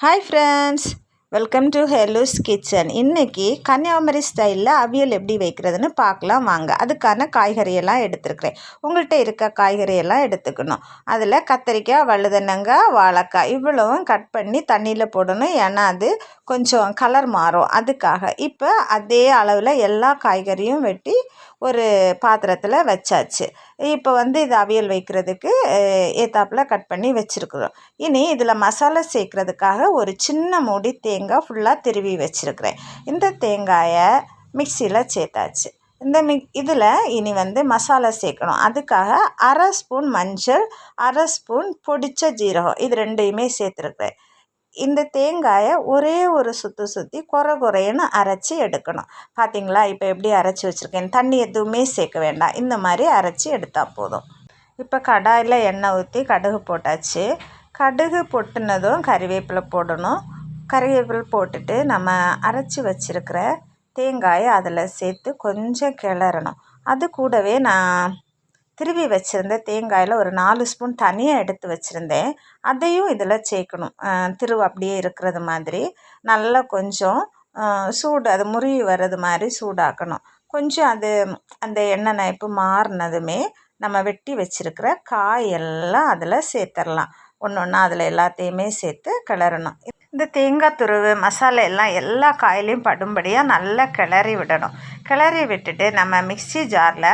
Hi friends, welcome to ஹெலூஸ் kitchen. இன்றைக்கி கன்னியாகுமரி ஸ்டைலில் அவியல் எப்படி வைக்கிறதுன்னு பார்க்கலாம் வாங்க. அதுக்கான காய்கறியெல்லாம் எடுத்துருக்கிறேன். உங்கள்கிட்ட இருக்க காய்கறியெல்லாம் எடுத்துக்கணும். அதில் கத்திரிக்காய், வழுதனங்காய், வாழைக்காய் இவ்வளவும் கட் பண்ணி தண்ணியில் போடணும். ஏன்னா அது கொஞ்சம் கலர் மாறும், அதுக்காக. இப்போ அதே அளவில் எல்லா காய்கறியும் வெட்டி ஒரு பாத்திரத்தில் வச்சாச்சு. இப்போ இது அவியல் வைக்கிறதுக்கு ஏத்தாப்பில் கட் பண்ணி வச்சுருக்குறோம். இனி இதில் மசாலா சேர்க்குறதுக்காக ஒரு சின்ன மூடி தேங்காய் ஃபுல்லாக திருவி வச்சுருக்கிறேன். இந்த தேங்காயை மிக்சியில் சேர்த்தாச்சு. இதில் இனி மசாலா சேர்க்கணும். அதுக்காக அரை ஸ்பூன் மஞ்சள், அரை ஸ்பூன் பொடிச்ச ஜீரகம், இது ரெண்டையுமே சேர்த்துருக்குறேன். இந்த தேங்காயை ஒரே ஒரு சுற்றி குறைன்னு அரைச்சி எடுக்கணும். பார்த்திங்களா, இப்போ எப்படி அரைச்சி வச்சுருக்கேன். தண்ணி எதுவுமே சேர்க்க வேண்டாம், இந்த மாதிரி அரைச்சி எடுத்தால் போதும். இப்போ கடாயில் எண்ணெய் ஊற்றி கடுகு போட்டாச்சு. கடுகு பொட்டுனதும் கறிவேப்பிலை போடணும். கறிவேப்பிலை போட்டுட்டு நம்ம அரைச்சி வச்சுருக்கிற தேங்காயை அதில் சேர்த்து கொஞ்சம் கிளறணும். அது கூடவே நான் திருவி வச்சுருந்த தேங்காயில் ஒரு 4 ஸ்பூன் தனியாக எடுத்து வச்சுருந்தேன், அதையும் இதில் சேர்க்கணும். திருவு அப்படியே இருக்கிறது மாதிரி நல்லா கொஞ்சம் சூடு, அது முறுகி வர்றது மாதிரி சூடாக்கணும். கொஞ்சம் அது அந்த எண்ணெய் நைப்பு மாறினதுமே நம்ம வெட்டி வச்சுருக்கிற காயெல்லாம் அதில் சேர்த்துடலாம். ஒன்று ஒன்றா அதில் எல்லாத்தையுமே சேர்த்து கிளறணும். இந்த தேங்காய் துருவு மசாலா எல்லாம் எல்லா காயிலையும் படும்படியாக நல்லா கிளறி விடணும். கிளறி விட்டுட்டு நம்ம மிக்ஸி ஜாரில்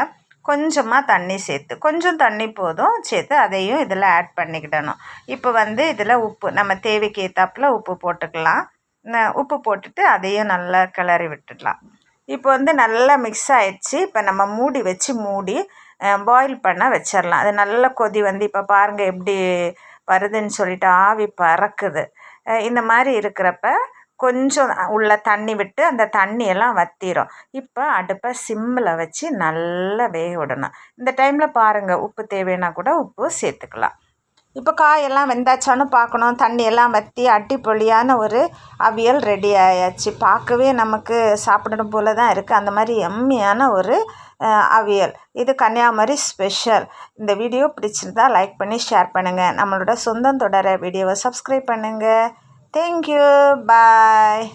கொஞ்சமாக தண்ணி சேர்த்து, கொஞ்சம் தண்ணி போதும் சேர்த்து அதையும் இதில் ஆட் பண்ணிக்கிடணும். இப்போ இதில் உப்பு நம்ம தேவைக்கு ஏற்றாப்புல உப்பு போட்டுக்கலாம். உப்பு போட்டுட்டு அதையும் நல்லா கிளறி விட்டுடலாம். இப்போ நல்லா மிக்ஸ் ஆகிடுச்சு. இப்போ நம்ம மூடி வச்சு மூடி பாயில் பண்ண வச்சிடலாம். அது நல்லா கொதி இப்போ பாருங்கள் எப்படி வருதுன்னு சொல்லிட்டு ஆவி பறக்குது. இந்த மாதிரி இருக்கிறப்ப கொஞ்சம் உள்ள தண்ணி விட்டு அந்த தண்ணியெல்லாம் வற்றிடும். இப்போ அடுப்பை சிம்மில் வச்சு நல்லா வேக விடணும். இந்த டைமில் பாருங்கள், உப்பு தேவைன்னா கூட உப்பு சேர்த்துக்கலாம். இப்போ காயெல்லாம் வெந்தாச்சான்னு பார்க்கணும். தண்ணியெல்லாம் வற்றி அடிப்பொலியான ஒரு அவியல் ரெடி ஆயாச்சு. பார்க்கவே நமக்கு சாப்பிடணும் போல தான் இருக்குது. அந்த மாதிரி எம்மியான ஒரு அவியல். இது கன்னியாகுமரி ஸ்பெஷல். இந்த வீடியோ பிடிச்சிருந்தா லைக் பண்ணி ஷேர் பண்ணுங்கள். நம்மளோட சொந்தம் தொடர வீடியோவை சப்ஸ்கிரைப் பண்ணுங்கள். தேங்க்யூ, பாய்.